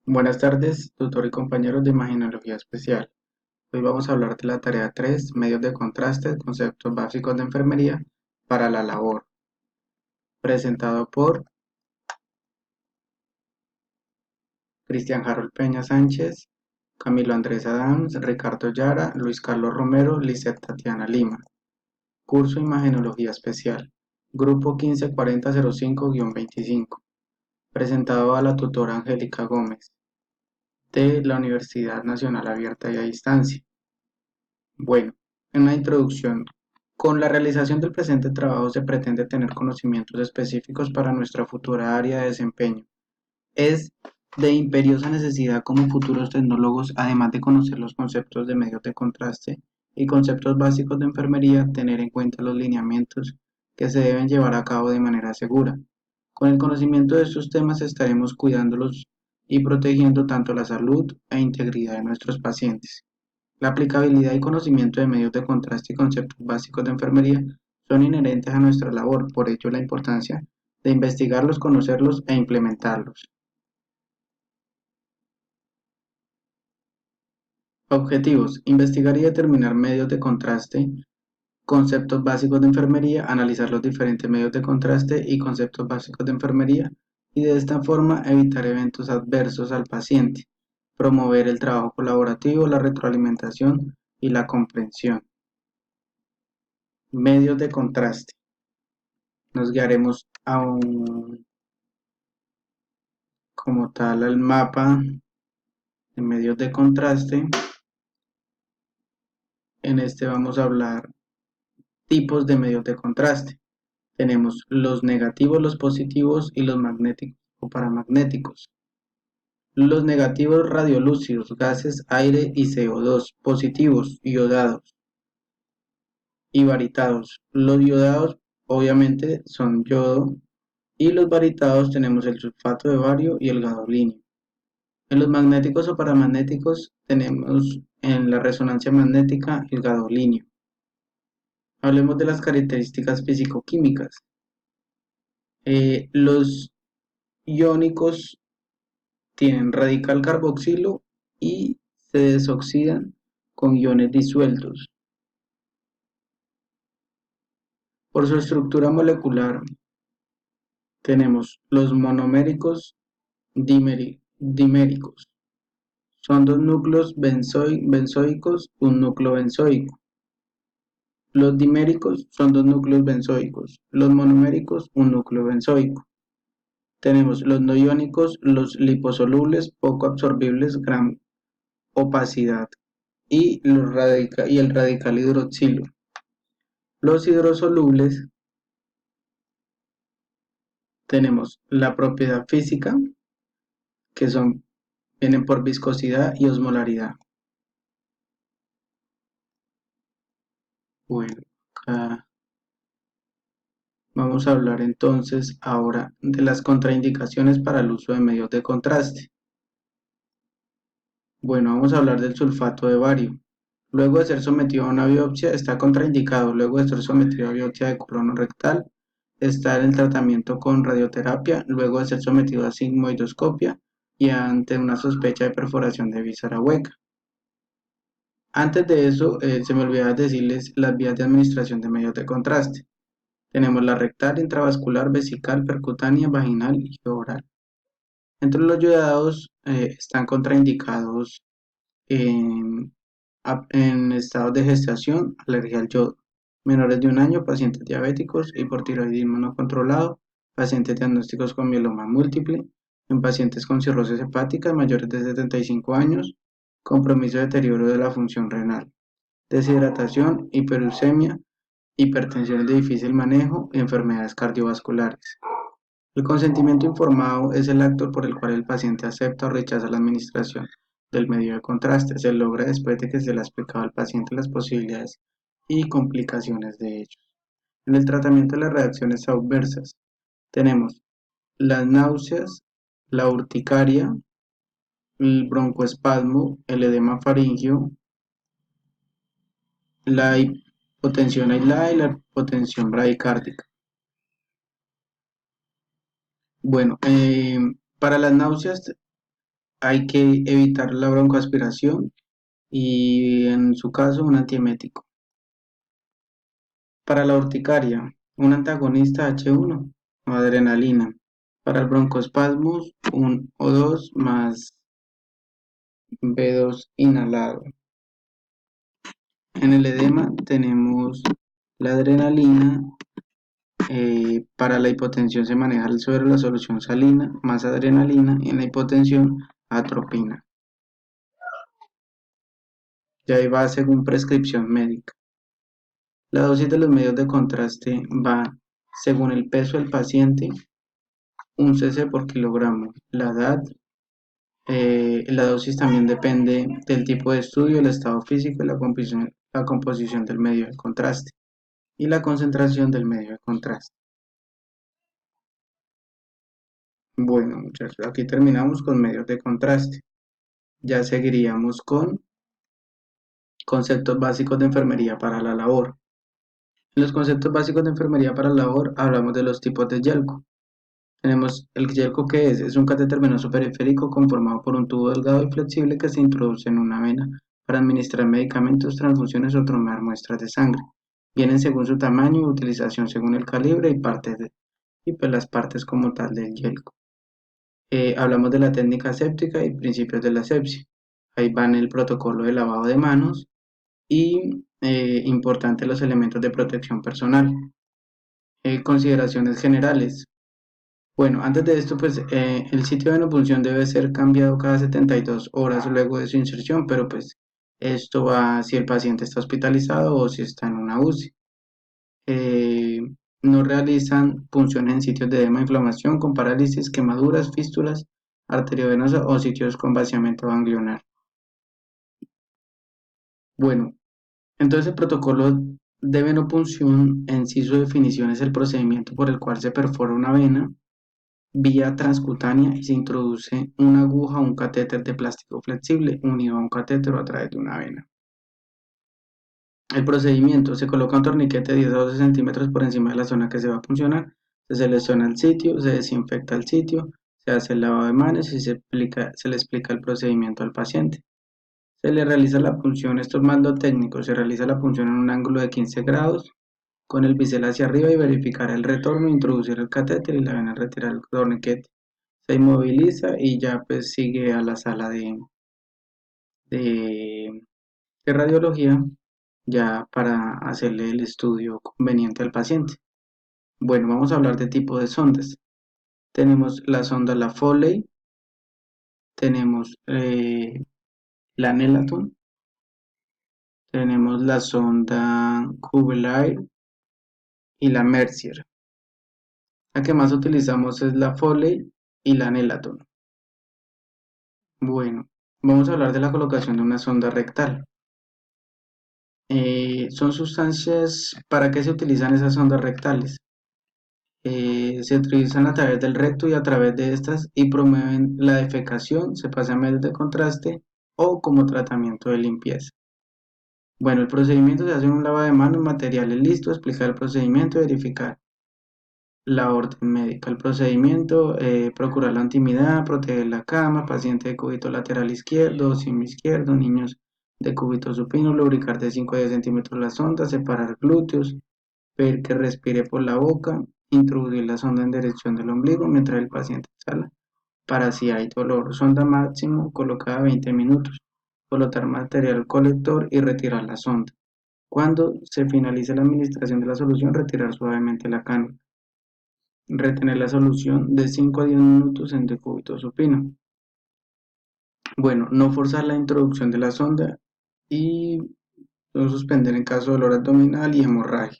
Buenas tardes, tutor y compañeros de Imaginología Especial. Hoy vamos a hablar de la tarea 3, medios de contraste, conceptos básicos de enfermería para la labor, presentado por Cristian Harold Peña Sánchez, Camilo Andrés Adams, Ricardo Yara, Luis Carlos Romero, Lisette Tatiana Lima. Curso Imagenología Especial, Grupo 154005-25, presentado a la tutora Angélica Gómez, de la Universidad Nacional Abierta y a Distancia. Bueno, en la introducción, con la realización del presente trabajo se pretende tener conocimientos específicos para nuestra futura área de desempeño. Es de imperiosa necesidad como futuros tecnólogos, además de conocer los conceptos de medios de contraste y conceptos básicos de enfermería, tener en cuenta los lineamientos que se deben llevar a cabo de manera segura. Con el conocimiento de estos temas estaremos cuidándolos y protegiendo tanto la salud e integridad de nuestros pacientes. La aplicabilidad y conocimiento de medios de contraste y conceptos básicos de enfermería son inherentes a nuestra labor, por ello la importancia de investigarlos, conocerlos e implementarlos. Objetivos: investigar y determinar medios de contraste, conceptos básicos de enfermería, analizar los diferentes medios de contraste y conceptos básicos de enfermería y de esta forma evitar eventos adversos al paciente, promover el trabajo colaborativo, la retroalimentación y la comprensión. Medios de contraste. Nos guiaremos como tal al mapa de medios de contraste. En este vamos a hablar tipos de medios de contraste. Tenemos los negativos, los positivos y los magnéticos o paramagnéticos. Los negativos radiolúcidos, gases, aire y CO2. Positivos, iodados y baritados. Los iodados obviamente son yodo y los baritados tenemos el sulfato de bario y el gadolinio. En los magnéticos o paramagnéticos tenemos en la resonancia magnética el gadolinio. Hablemos de las características físico-químicas. Los iónicos tienen radical carboxilo y se desoxidan con iones disueltos. Por su estructura molecular tenemos los monoméricos diméricos. Son dos núcleos benzoicos, un núcleo benzoico. Los diméricos son dos núcleos benzoicos, los monoméricos un núcleo benzoico. Tenemos los no iónicos, los liposolubles, poco absorbibles, gran opacidad y el radical hidroxilo. Los hidrosolubles tenemos la propiedad física, que vienen por viscosidad y osmolaridad. Bueno, acá vamos a hablar entonces ahora de las contraindicaciones para el uso de medios de contraste. Bueno, vamos a hablar del sulfato de bario. Luego de ser sometido a una biopsia, está contraindicado. Luego de ser sometido a biopsia de colon rectal, está en el tratamiento con radioterapia. Luego de ser sometido a sigmoidoscopia y ante una sospecha de perforación de víscera hueca. Antes de eso, se me olvidaba decirles las vías de administración de medios de contraste. Tenemos la rectal, intravascular, vesical, percutánea, vaginal y oral. Entre los yodados están contraindicados en, en estado de gestación, alergia al yodo, menores de 1 año, pacientes diabéticos, hipotiroidismo no controlado, pacientes diagnósticos con mieloma múltiple, en pacientes con cirrosis hepática mayores de 75 años, compromiso de deterioro de la función renal, deshidratación, hiperuricemia, hipertensión de difícil manejo y enfermedades cardiovasculares. El consentimiento informado es el acto por el cual el paciente acepta o rechaza la administración del medio de contraste. Se logra después de que se le ha explicado al paciente las posibilidades y complicaciones de ellos. En el tratamiento de las reacciones adversas tenemos las náuseas, la urticaria, el broncoespasmo, el edema faríngeo, la hipotensión aislada y la hipotensión bradicárdica. Bueno, para las náuseas hay que evitar la broncoaspiración y en su caso un antiemético. Para la urticaria, un antagonista H1 o adrenalina. Para el broncoespasmos, un O2 más B2 inhalado. En el edema tenemos la adrenalina. Para la hipotensión se maneja el suero, la solución salina más adrenalina, y en la hipotensión atropina. Ya ahí va según prescripción médica. La dosis de los medios de contraste va según el peso del paciente, un cc por kilogramo. La edad, la dosis también depende del tipo de estudio, el estado físico y la composición del medio de contraste y la concentración del medio de contraste. Bueno, muchachos, aquí terminamos con medios de contraste. Ya seguiríamos con conceptos básicos de enfermería para la labor. En los conceptos básicos de enfermería para la labor hablamos de los tipos de yelco. Tenemos el yelco, que es un catéter venoso periférico conformado por un tubo delgado y flexible que se introduce en una vena para administrar medicamentos, transfusiones o tomar muestras de sangre. Vienen según su tamaño y utilización según el calibre y pues las partes como tal del yelco. Hablamos de la técnica aséptica y principios de la asepsia. Ahí van el protocolo de lavado de manos y importante los elementos de protección personal. Consideraciones generales. Bueno, antes de esto, pues el sitio de venopunción debe ser cambiado cada 72 horas luego de su inserción, pero pues esto va si el paciente está hospitalizado o si está en una UCI. Eh, no realizan punciones en sitios de edema, inflamación, con parálisis, quemaduras, fístulas arteriovenosas o sitios con vaciamiento ganglionar. Bueno, entonces el protocolo de venopunción en sí su definición es el procedimiento por el cual se perfora una vena vía transcutánea y se introduce una aguja o un catéter de plástico flexible unido a un catéter a través de una vena. El procedimiento: se coloca un torniquete de 10 a 12 centímetros por encima de la zona que se va a puncionar, se selecciona el sitio, se desinfecta el sitio, se hace el lavado de manos y se le explica el procedimiento al paciente. Se le realiza la punción, esto es más lo técnico, se realiza la punción en un ángulo de 15 grados con el bisel hacia arriba y verificar el retorno, introducir el catéter y la vena retirar el torniquete. Se inmoviliza y ya pues sigue a la sala de, de radiología ya para hacerle el estudio conveniente al paciente. Bueno, vamos a hablar de tipo de sondas. Tenemos la sonda La Foley, tenemos la Nelaton, tenemos la sonda Cubellaire y la Mercier. La que más utilizamos es la Foley y la Nelaton. Bueno, vamos a hablar de la colocación de una sonda rectal. Son sustancias, ¿para qué se utilizan esas sondas rectales? Se utilizan a través del recto y a través de estas y promueven la defecación, se pasa a medios de contraste o como tratamiento de limpieza. Bueno, el procedimiento se hace en un lavado de manos, materiales listos, explicar el procedimiento, verificar la orden médica. El procedimiento: procurar la intimidad, proteger la cama, paciente de cúbito lateral izquierdo, izquierdo, niños de cúbito supino, lubricar de 5 a 10 centímetros la sonda, separar glúteos, ver que respire por la boca, introducir la sonda en dirección del ombligo mientras el paciente exhala, para si hay dolor. Sonda máximo colocada 20 minutos. Colocar material colector y retirar la sonda. Cuando se finalice la administración de la solución, retirar suavemente la cánula. Retener la solución de 5 a 10 minutos en decúbito supino. Bueno, no forzar la introducción de la sonda y no suspender en caso de dolor abdominal y hemorragia.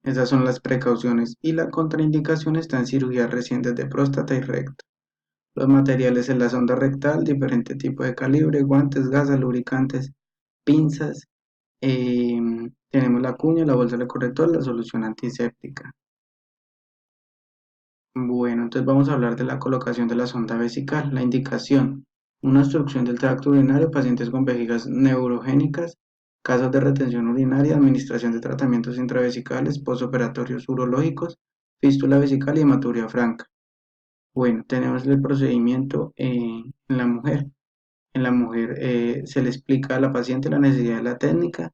Esas son las precauciones, y la contraindicación está en cirugías recientes de próstata y recto. Los materiales en la sonda rectal: diferente tipo de calibre, guantes, gasas, lubricantes, pinzas. Tenemos la cuña, la bolsa de corrector, la solución antiséptica. Bueno, entonces vamos a hablar de la colocación de la sonda vesical. La indicación: una obstrucción del tracto urinario, pacientes con vejigas neurogénicas, casos de retención urinaria, administración de tratamientos intravesicales, postoperatorios urológicos, fístula vesical y hematuria franca. Bueno, tenemos el procedimiento en la mujer. En la mujer se le explica a la paciente la necesidad de la técnica,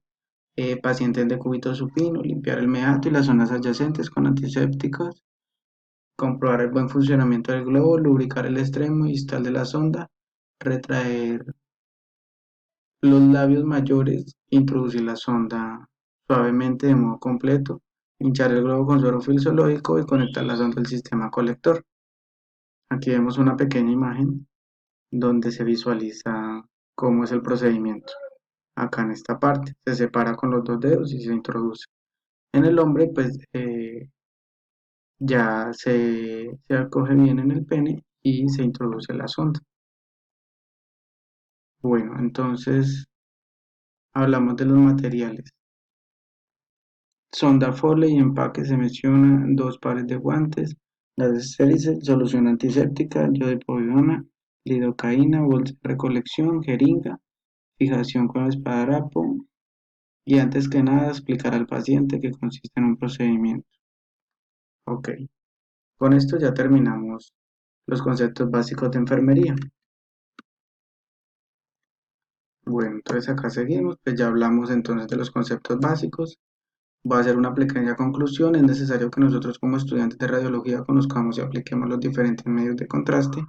paciente en decúbito supino, limpiar el meato y las zonas adyacentes con antisépticos, comprobar el buen funcionamiento del globo, lubricar el extremo distal de la sonda, retraer los labios mayores, introducir la sonda suavemente de modo completo, hinchar el globo con suero fisiológico y conectar la sonda al sistema colector. Aquí vemos una pequeña imagen donde se visualiza cómo es el procedimiento. Acá en esta parte se separa con los dos dedos y se introduce. En el hombre, pues ya se acoge bien en el pene y se introduce la sonda. Bueno, entonces hablamos de los materiales. Sonda Foley y empaque se menciona dos pares de guantes, las estériles, solución antiséptica, yodopovidona, lidocaína, bolsa de recolección, jeringa, fijación con esparadrapo y antes que nada explicar al paciente que consiste en un procedimiento. Ok, con esto ya terminamos los conceptos básicos de enfermería. Bueno, entonces acá seguimos, pues ya hablamos entonces de los conceptos básicos. Voy a hacer una pequeña conclusión. Es necesario que nosotros como estudiantes de radiología conozcamos y apliquemos los diferentes medios de contraste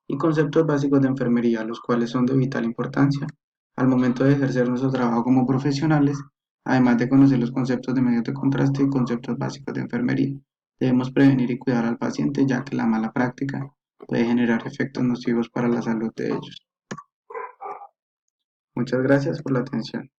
y conceptos básicos de enfermería, los cuales son de vital importancia al momento de ejercer nuestro trabajo como profesionales, además de conocer los conceptos de medios de contraste y conceptos básicos de enfermería. Debemos prevenir y cuidar al paciente, ya que la mala práctica puede generar efectos nocivos para la salud de ellos. Muchas gracias por la atención.